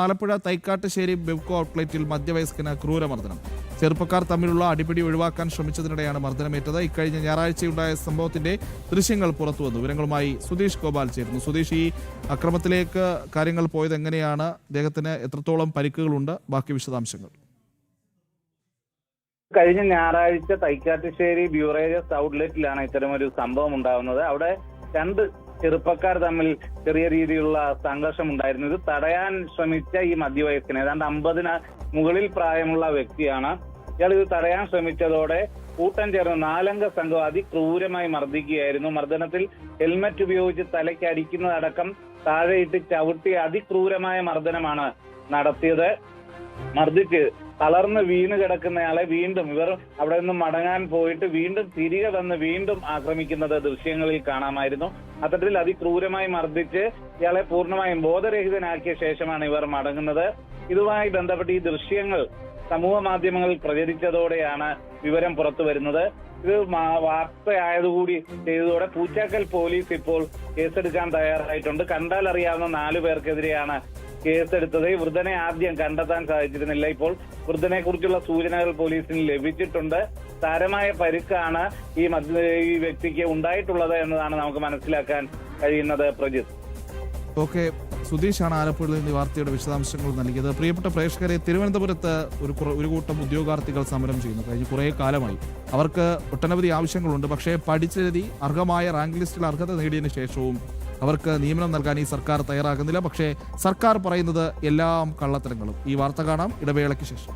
ആലപ്പുഴ തൈക്കാട്ടുശ്ശേരി ബെവ്കോ ഔട്ട്ലെറ്റിൽ മധ്യവയസ്കന് ക്രൂരമർദ്ദനം. ചെറുപ്പക്കാർ തമ്മിലുള്ള അടിപിടി ഒഴിവാക്കാൻ ശ്രമിച്ചതിനിടെയാണ് മർദ്ദനമേറ്റത്. ഇക്കഴിഞ്ഞ ഞായറാഴ്ചയുണ്ടായ സംഭവത്തിന്റെ ദൃശ്യങ്ങൾ പുറത്തുവന്നു. വിവരങ്ങളുമായി സുധീഷ് ഗോപാൽ ചേരുന്നു. സുധീഷ്, ഈ അക്രമത്തിലേക്ക് കാര്യങ്ങൾ പോയത് എങ്ങനെയാണ്? അദ്ദേഹത്തിന് എത്രത്തോളം പരിക്കുകളുണ്ട്? ബാക്കി വിശദാംശങ്ങൾ. കഴിഞ്ഞ ഞായറാഴ്ച തൈക്കാട്ടുശ്ശേരി ബ്യൂറേജസ് ഔട്ട്ലെറ്റിലാണ് ഇത്തരമൊരു സംഭവം ഉണ്ടാകുന്നത്. അവിടെ രണ്ട് ചെറുപ്പക്കാർ തമ്മിൽ ചെറിയ രീതിയിലുള്ള സംഘർഷം ഉണ്ടായിരുന്നു. ഇത് തടയാൻ ശ്രമിച്ച ഈ മധ്യവയസ്കൻ, ഏതാണ്ട് 50-ന് മുകളിൽ പ്രായമുള്ള വ്യക്തിയാണ്. ഇയാൾ ഇത് തടയാൻ ശ്രമിച്ചതോടെ കൂട്ടം ചേർന്ന് 4-അംഗ സംഘം അതിക്രൂരമായി മർദ്ദിക്കുകയായിരുന്നു. മർദ്ദനത്തിൽ ഹെൽമറ്റ് ഉപയോഗിച്ച് തലയ്ക്ക് അടിക്കുന്നതടക്കം താഴെയിട്ട് ചവിട്ടി അതിക്രൂരമായ മർദ്ദനമാണ് നടത്തിയത്. മർദ്ദിച്ച് തളർന്ന് വീണ് കിടക്കുന്നയാളെ വീണ്ടും ഇവർ അവിടെ നിന്ന് മടങ്ങാൻ പോയിട്ട് വീണ്ടും തിരികെ വന്ന് വീണ്ടും ആക്രമിക്കുന്നത് ദൃശ്യങ്ങളിൽ കാണാമായിരുന്നു. അത്തരത്തിൽ അതിക്രൂരമായി മർദ്ദിച്ച് ഇയാളെ പൂർണ്ണമായും ബോധരഹിതനാക്കിയ ശേഷമാണ് ഇവർ മടങ്ങുന്നത്. ഇതുമായി ബന്ധപ്പെട്ട് ഈ ദൃശ്യങ്ങൾ സമൂഹ മാധ്യമങ്ങളിൽ പ്രചരിച്ചതോടെയാണ് വിവരം പുറത്തു വരുന്നത്. ഇത് വാർത്തയായതുകൂടി ചെയ്തതോടെ പൂച്ചാക്കൽ പോലീസ് ഇപ്പോൾ കേസെടുക്കാൻ തയ്യാറായിട്ടുണ്ട്. കണ്ടാൽ അറിയാവുന്ന 4 പേർക്കെതിരെയാണ് കേസെടുത്തത്. വൃദ്ധനെ ആദ്യം കണ്ടെത്താൻ സാധിച്ചിരുന്നില്ല. ഇപ്പോൾ വൃദ്ധനെ കുറിച്ചുള്ള സൂചനകൾ പോലീസിന് ലഭിച്ചിട്ടുണ്ട്. സാരമായ പരിക്കാണ് ഈ വ്യക്തിക്ക് ഉണ്ടായിട്ടുള്ളത് എന്നതാണ് നമുക്ക് മനസ്സിലാക്കാൻ കഴിയുന്നത്. പ്രജിത്ത്. ഓക്കെ, സുധീഷാണ് ആലപ്പുഴയിൽ നിന്ന് വാർത്തയുടെ വിശദാംശങ്ങൾ നൽകിയത്. പ്രിയപ്പെട്ട പ്രേക്ഷകരെ, തിരുവനന്തപുരത്ത് ഒരു കൂട്ടം ഉദ്യോഗാർത്ഥികൾ സമരം ചെയ്യുന്നു. കഴിഞ്ഞ കുറേ കാലമായി അവർക്ക് ഒട്ടനവധി ആവശ്യങ്ങളുണ്ട്. പക്ഷേ പഠിച്ചെഴുതി അർഹമായ റാങ്ക് ലിസ്റ്റിൽ അർഹത നേടിയതിനു ശേഷവും അവർക്ക് നിയമനം നൽകാൻ ഈ സർക്കാർ തയ്യാറാകുന്നില്ല. പക്ഷേ സർക്കാർ പറയുന്നത് എല്ലാം കള്ളത്തരങ്ങളും. ഈ വാർത്ത കാണാം ഇടവേളയ്ക്ക് ശേഷം.